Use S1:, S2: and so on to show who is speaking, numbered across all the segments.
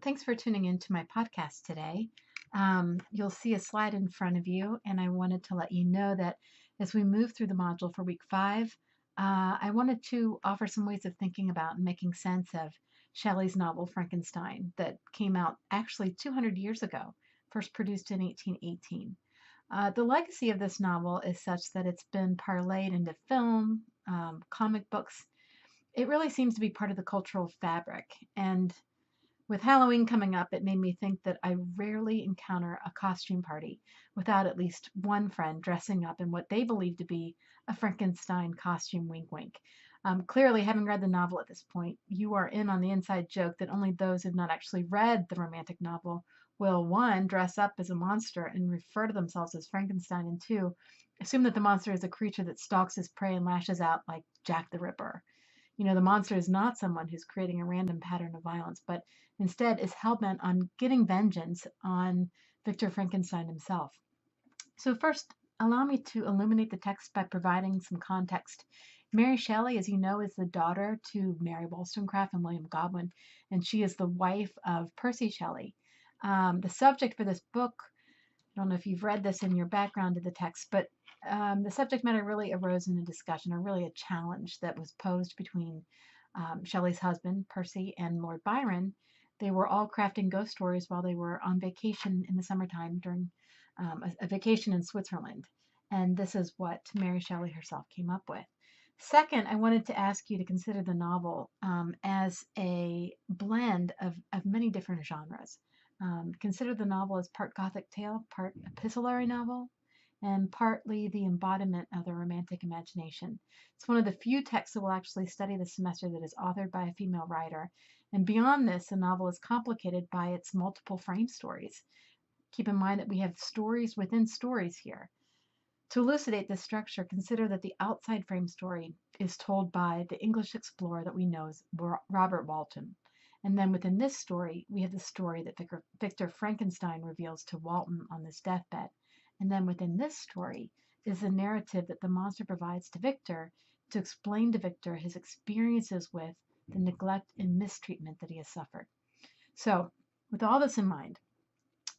S1: Thanks for tuning into my podcast today. You'll see a slide in front of you, and I wanted to let you know that as we move through the module for week 5, I wanted to offer some ways of thinking about and making sense of Shelley's novel Frankenstein that came out actually 200 years ago, first produced in 1818. The legacy of this novel is such that it's been parlayed into film, comic books. It really seems to be part of the cultural fabric. And with Halloween coming up, it made me think that I rarely encounter a costume party without at least one friend dressing up in what they believe to be a Frankenstein costume, wink, wink. Clearly, having read the novel at this point, you are in on the inside joke that only those who have not actually read the romantic novel will, one, dress up as a monster and refer to themselves as Frankenstein, and two, assume that the monster is a creature that stalks his prey and lashes out like Jack the Ripper. The monster is not someone who's creating a random pattern of violence, but instead is hell-bent on getting vengeance on Victor Frankenstein himself. So first, allow me to illuminate the text by providing some context. Mary Shelley, as you know, is the daughter to Mary Wollstonecraft and William Godwin, and she is the wife of Percy Shelley. The subject for this book, I don't know if you've read this in your background to the text, but the subject matter really arose in a discussion, or really a challenge that was posed between Shelley's husband, Percy, and Lord Byron. They were all crafting ghost stories while they were on vacation in the summertime during a vacation in Switzerland. And this is what Mary Shelley herself came up with. Second, I wanted to ask you to consider the novel as a blend of many different genres. Consider the novel as part Gothic tale, part epistolary novel, and partly the embodiment of the romantic imagination. It's one of the few texts that we'll actually study this semester that is authored by a female writer. And beyond this, the novel is complicated by its multiple frame stories. Keep in mind that we have stories within stories here. To elucidate this structure, consider that the outside frame story is told by the English explorer that we know as Robert Walton. And then within this story, we have the story that Victor Frankenstein reveals to Walton on his deathbed. And then within this story is the narrative that the monster provides to Victor to explain to Victor his experiences with the neglect and mistreatment that he has suffered. So, with all this in mind,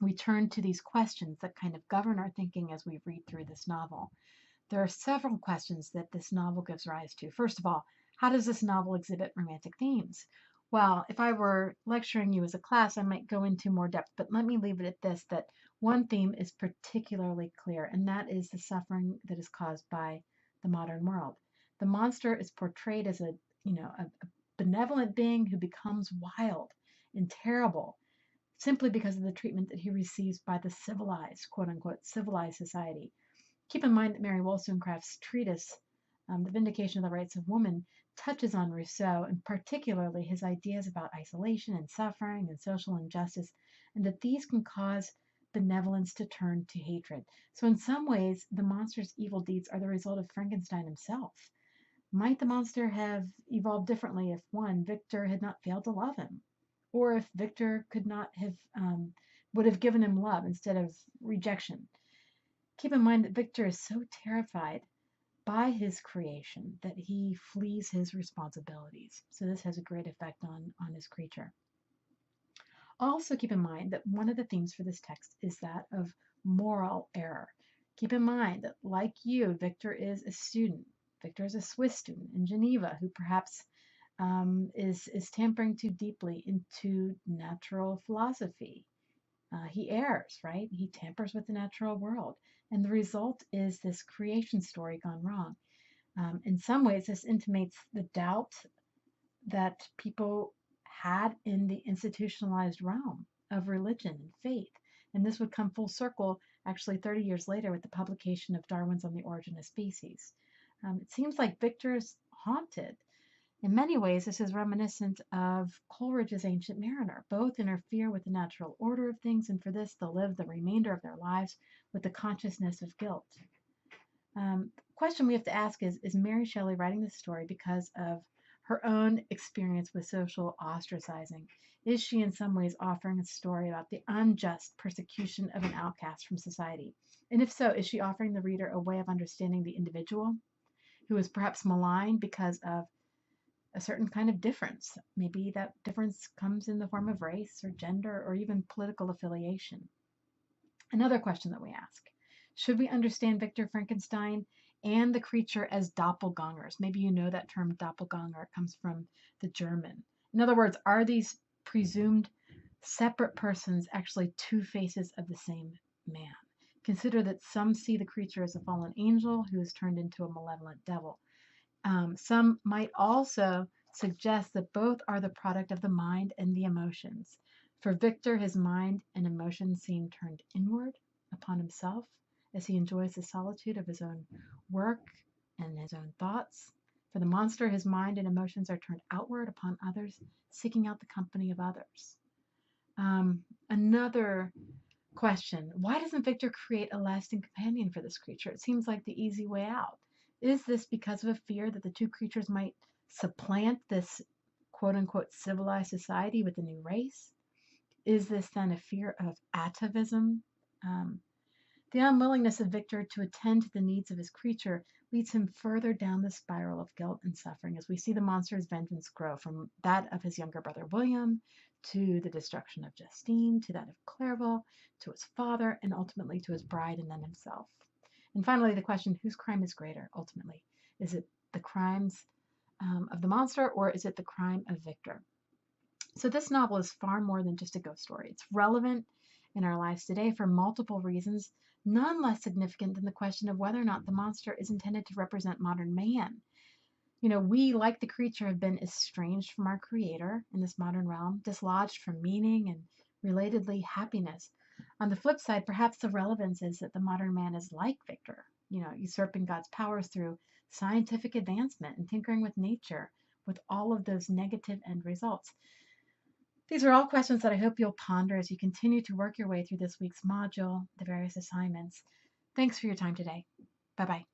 S1: we turn to these questions that kind of govern our thinking as we read through this novel. There are several questions that this novel gives rise to. First of all, how does this novel exhibit romantic themes? Well, if I were lecturing you as a class, I might go into more depth, but let me leave it at this, that one theme is particularly clear, and that is the suffering that is caused by the modern world. The monster is portrayed as a benevolent being who becomes wild and terrible simply because of the treatment that he receives by the civilized, quote unquote, civilized society. Keep in mind that Mary Wollstonecraft's treatise, The Vindication of the Rights of Woman, touches on Rousseau and particularly his ideas about isolation and suffering and social injustice, and that these can cause benevolence to turn to hatred. So, in some ways, the monster's evil deeds are the result of Frankenstein himself. Might the monster have evolved differently if, one, Victor had not failed to love him, or if Victor could not have would have given him love instead of rejection? Keep in mind that Victor is so terrified by his creation that he flees his responsibilities. So this has a great effect on his creature. Also keep in mind that one of the themes for this text is that of moral error. Keep in mind that, like you, Victor is a student. Victor is a Swiss student in Geneva who perhaps is tampering too deeply into natural philosophy. He errs, right? He tampers with the natural world. And the result is this creation story gone wrong. In some ways, this intimates the doubt that people had in the institutionalized realm of religion and faith. And this would come full circle actually 30 years later with the publication of Darwin's On the Origin of Species. It seems like Victor's haunted. In many ways, this is reminiscent of Coleridge's Ancient Mariner. Both interfere with the natural order of things, and for this, they'll live the remainder of their lives with the consciousness of guilt. Question we have to ask is Mary Shelley writing this story because of her own experience with social ostracizing? Is she in some ways offering a story about the unjust persecution of an outcast from society? And if so, is she offering the reader a way of understanding the individual who is perhaps maligned because of a certain kind of difference. Maybe that difference comes in the form of race or gender or even political affiliation. Another question that we ask: should we understand Victor Frankenstein and the creature as doppelgangers? Maybe you know that term doppelganger. It comes from the German. In other words, are these presumed separate persons actually two faces of the same man? Consider that some see the creature as a fallen angel who is turned into a malevolent devil. Some might also suggest that both are the product of the mind and the emotions. For Victor, his mind and emotions seem turned inward upon himself as he enjoys the solitude of his own work and his own thoughts. For the monster, his mind and emotions are turned outward upon others, seeking out the company of others. Another question: why doesn't Victor create a lasting companion for this creature? It seems like the easy way out. Is this because of a fear that the two creatures might supplant this quote unquote civilized society with a new race? Is this then a fear of atavism? Um, the unwillingness of Victor to attend to the needs of his creature leads him further down the spiral of guilt and suffering as we see the monster's vengeance grow from that of his younger brother William to the destruction of Justine, to that of Clairvaux, to his father, and ultimately to his bride and then himself. And finally, the question: whose crime is greater ultimately? Is it the crimes of the monster, or is it the crime of Victor? So this novel is far more than just a ghost story. It's relevant in our lives today for multiple reasons, none less significant than the question of whether or not the monster is intended to represent modern man. We, like the creature, have been estranged from our creator in this modern realm, dislodged from meaning and relatedly happiness. On the flip side, perhaps the relevance is that the modern man is like Victor, usurping God's powers through scientific advancement and tinkering with nature with all of those negative end results. These are all questions that I hope you'll ponder as you continue to work your way through this week's module, the various assignments. Thanks for your time today. Bye bye.